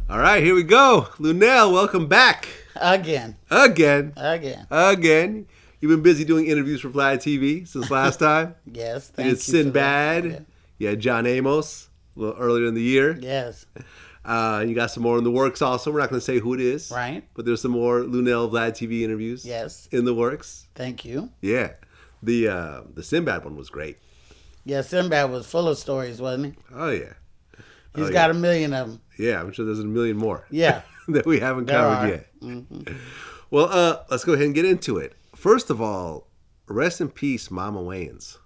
All right, here we go. Luenell, welcome back. Again. You've been busy doing interviews for VladTV since last time. Yes, thank you. It's Sinbad. You had John Amos a little earlier in the year. Yes. You got some more in the works also. We're not going to say who it is. Right. But there's some more Luenell VladTV interviews. Yes. In the works. Thank you. Yeah. The Sinbad one was great. Yeah, Sinbad was full of stories, wasn't he? Oh, yeah. He's got a million of them. Yeah, I'm sure there's a million more. Yeah. that we haven't covered yet. Mm-hmm. Well, let's go ahead and get into it. First of all, rest in peace, Mama Wayans.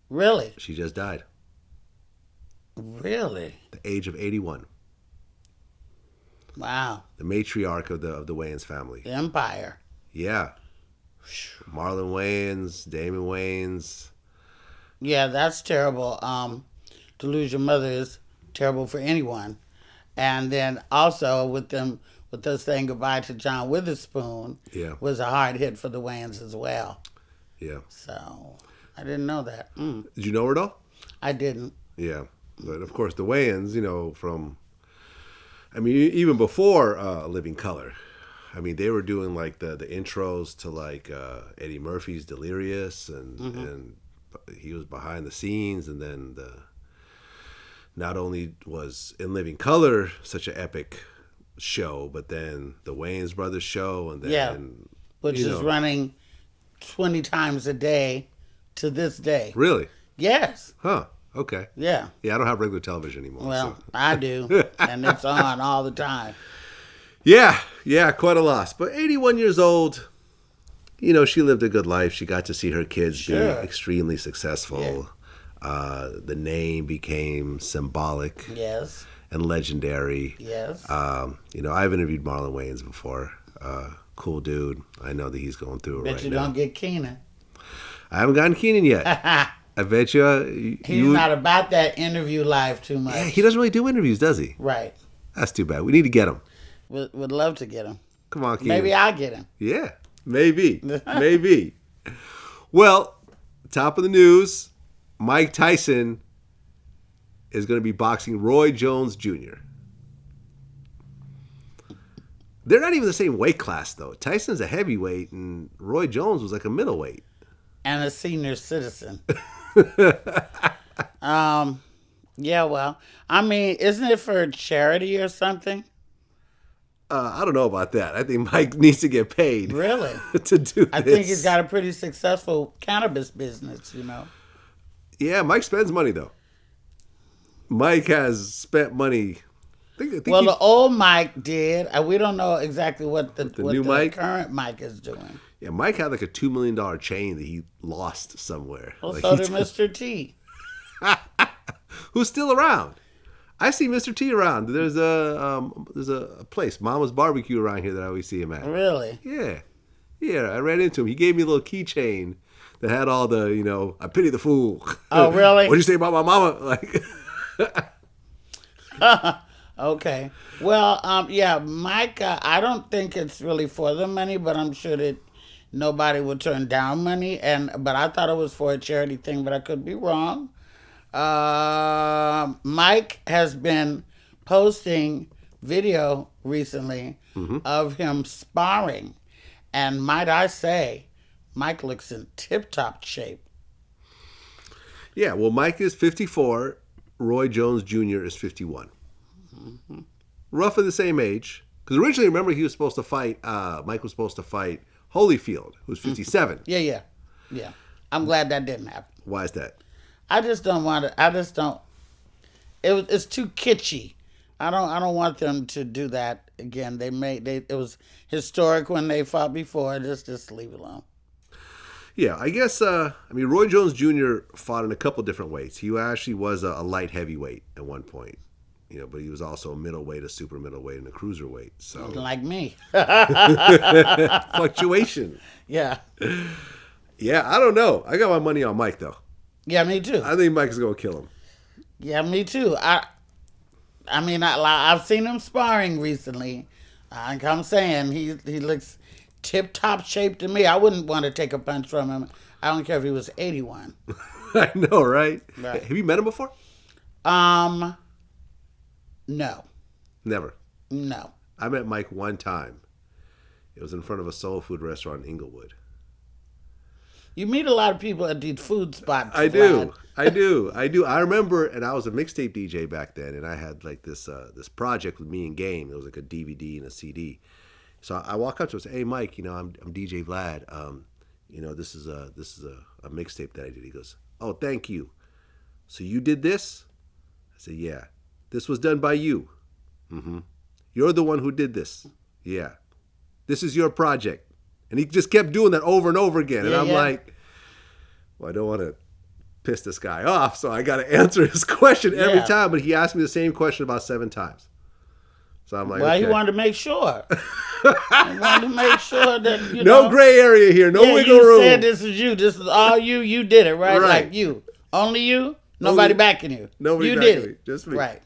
Really? She just died. Really? The age of 81. Wow. The matriarch of the Wayans family. The empire. Yeah. Marlon Wayans, Damon Wayans. Yeah, that's terrible. To lose your mother is terrible for anyone. And then also with us saying goodbye to John Witherspoon was a hard hit for the Wayans as well. Yeah. So I didn't know that. Did you know her though? I didn't. Yeah. But of course the Wayans, even before Living Color, they were doing like the intros to like Eddie Murphy's Delirious and he was behind the scenes, and then not only was In Living Color such an epic show, but then the Wayans Brothers show, and then which is running 20 times a day to this day. Really? Yes. Huh. Okay. Yeah. Yeah, I don't have regular television anymore. Well, so. I do, and it's on all the time. Yeah, quite a loss. But 81 years old. She lived a good life. She got to see her kids be extremely successful. Yeah. The name became symbolic. Yes. And legendary. Yes. I've interviewed Marlon Wayans before. Cool dude. I know that he's going through it right now. Bet you don't get Keenan. I haven't gotten Keenan yet. I bet you. He's not about that interview life too much. Yeah, he doesn't really do interviews, does he? Right. That's too bad. We need to get him. Would love to get him. Come on, Keenan. Maybe I'll get him. Yeah. Maybe. Maybe. Well, top of the news, Mike Tyson is going to be boxing Roy Jones Jr. They're not even the same weight class, though. Tyson's a heavyweight, and Roy Jones was like a middleweight. And a senior citizen. Yeah, well, isn't it for charity or something? I don't know about that. I think Mike needs to get paid. Really? To do this. I think he's got a pretty successful cannabis business, Yeah, Mike spends money, though. Mike has spent money. The old Mike did. We don't know exactly what the current Mike is doing. Yeah, Mike had like a $2 million chain that he lost somewhere. Well, so did Mr. T. Who's still around. I see Mr. T around. There's a place, Mama's Barbecue, around here that I always see him at. Really? Yeah. Yeah, I ran into him. He gave me a little keychain that had all the, I pity the fool. Oh, really? What'd you say about my mama? Okay. Well, Mike, I don't think it's really for the money, but I'm sure that nobody would turn down money. But I thought it was for a charity thing, but I could be wrong. Mike has been posting video recently of him sparring. And might I say, Mike looks in tip-top shape. Yeah, well, Mike is 54. Roy Jones Jr. is 51. Mm-hmm. Roughly the same age. Because originally, remember, he was supposed to fight, Mike was supposed to fight Holyfield, who's 57. Yeah. I'm glad that didn't happen. Why is that? I just don't want it. It's too kitschy. I don't want them to do that again. It was historic when they fought before. Just leave it alone. Yeah, I guess, Roy Jones Jr. fought in a couple different weights. He actually was a light heavyweight at one point, but he was also a middleweight, a super middleweight, and a cruiserweight. So like me. Fluctuation. Yeah. Yeah, I don't know. I got my money on Mike, though. Yeah, me too. I think Mike is going to kill him. Yeah, me too. I've seen him sparring recently. Like I'm saying, he looks tip-top shape to me. I wouldn't want to take a punch from him. I don't care if he was 81. I know, right? Have you met him before? No. Never. No. I met Mike one time. It was in front of a soul food restaurant in Inglewood. You meet a lot of people at these food spots. I Vlad. do. I remember, and I was a mixtape DJ back then, and I had like this project with me and Game. It was like a DVD and a CD. So I walk up to him and say, "Hey, Mike, I'm DJ Vlad. This is a mixtape that I did." He goes, "Oh, thank you. So you did this?" I said, "Yeah. This was done by you. Mm-hmm. You're the one who did this. Yeah. This is your project." And he just kept doing that over and over again. And I'm like, well, I don't want to piss this guy off, so I got to answer his question every time. But he asked me the same question about 7 times. So I'm like, well, okay. he wanted to make sure. He wanted to make sure that, no gray area here, no wiggle room. You said this is you. This is all you. You did it, right? Like you. Only you? Nobody backing you. Nobody you backing did it. Me. Just me. Right.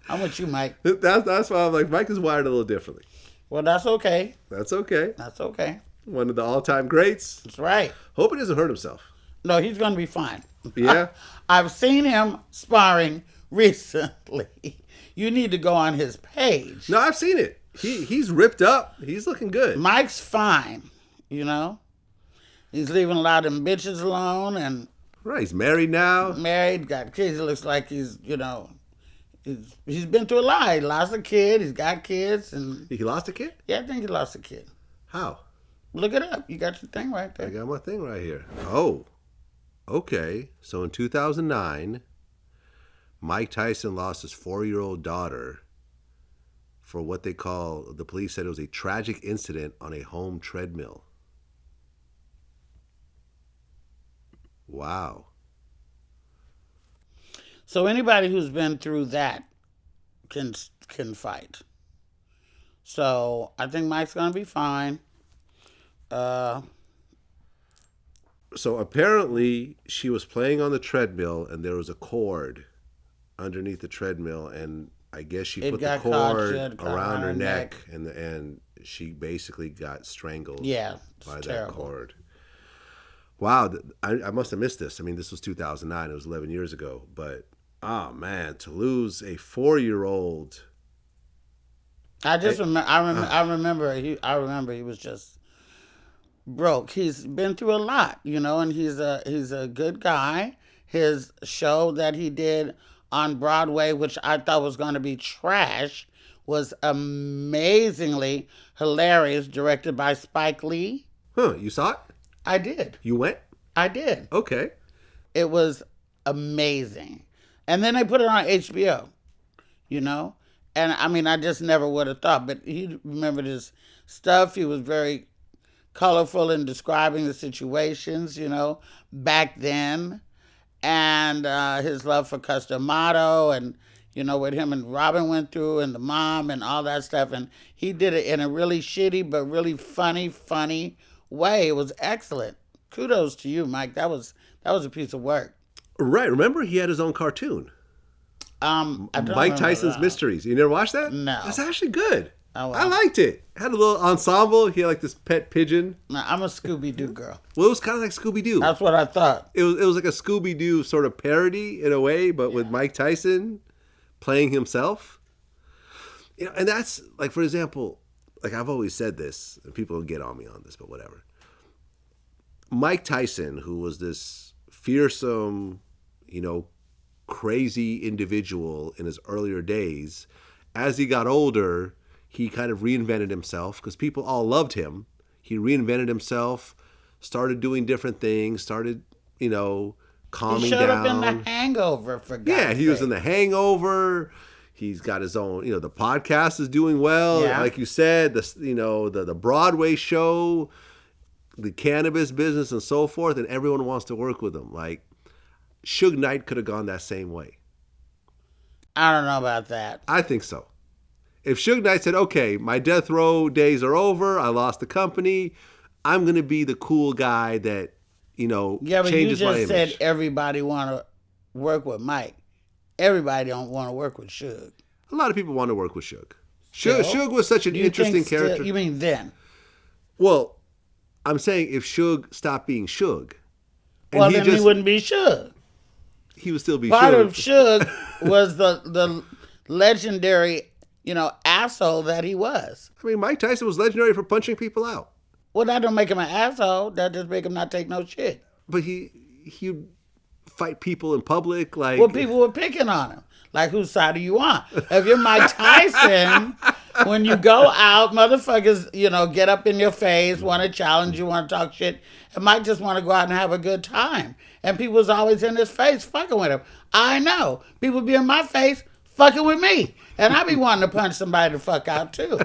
I'm with you, Mike. That's why I'm like, Mike is wired a little differently. Well, that's okay. That's okay. That's okay. One of the all-time greats. That's right. Hope he doesn't hurt himself. No, he's going to be fine. Yeah? I've seen him sparring recently. You need to go on his page. No, I've seen it. He's ripped up. He's looking good. Mike's fine, He's leaving a lot of them bitches alone. And right, he's married now. Married, got kids. He looks like he's been through a lot. He lost a kid. He's got kids. And He lost a kid? yeah, I think he lost a kid. How? Look it up. You got your thing right there. I got my thing right here. Oh, okay. So in 2009, Mike Tyson lost his 4-year-old daughter for what the police said it was a tragic incident on a home treadmill. Wow. So anybody who's been through that can fight. So I think Mike's gonna be fine. So apparently she was playing on the treadmill and there was a cord underneath the treadmill, and I guess she put the cord around her neck and she basically got strangled by that cord. Wow, I must have missed this. I mean, this was 2009. It was 11 years ago. But, oh, man, to lose a 4-year-old. I remember he was just broke. He's been through a lot, and he's a good guy. His show that he did on Broadway, which I thought was going to be trash, was amazingly hilarious, directed by Spike Lee. Huh, you saw it? I did. You went? I did. Okay. It was amazing. And then they put it on HBO, And I mean, I just never would have thought. But he remembered his stuff. He was very colorful in describing the situations, back then. And his love for Customato and, what him and Robin went through and the mom and all that stuff. And he did it in a really shitty but really funny way. It was excellent. Kudos to you, Mike. That was a piece of work. Right. Remember, he had his own cartoon. Mike Tyson's Mysteries. You never watched that? No. That's actually good. Oh, wow. I liked it. Had a little ensemble. He had like this pet pigeon. No, I'm a Scooby-Doo girl. Well, it was kind of like Scooby-Doo. That's what I thought. It was like a Scooby-Doo sort of parody in a way, but with Mike Tyson playing himself. And that's like, for example, like I've always said this, and people will get on me on this, but whatever. Mike Tyson, who was this fearsome, crazy individual in his earlier days, as he got older, he kind of reinvented himself because people all loved him. He reinvented himself, started doing different things, started, calming down. He showed up in The Hangover, for God's sake. He was in The Hangover. He's got his own, the podcast is doing well. Yeah. Like you said, the Broadway show, the cannabis business and so forth, and everyone wants to work with him. Like, Suge Knight could have gone that same way. I don't know about that. I think so. If Suge Knight said, okay, my death row days are over, I lost the company, I'm going to be the cool guy that, changes my image. Yeah, but you just said everybody want to work with Mike. Everybody don't want to work with Suge. A lot of people want to work with Suge. Suge was such an interesting character. You mean then? Well, I'm saying if Suge stopped being Suge. Well, then he wouldn't be Suge. He would still be Part Suge. of Suge was the legendary, asshole that he was. I mean, Mike Tyson was legendary for punching people out. Well, that don't make him an asshole. That just make him not take no shit. But he'd fight people in public, like. Well, people were picking on him. Like, whose side are you on? If you're Mike Tyson, when you go out, motherfuckers, get up in your face, want to challenge you, want to talk shit, and Mike just want to go out and have a good time. And people was always in his face fucking with him. I know. People be in my face fucking with me. And I be wanting to punch somebody the fuck out, too.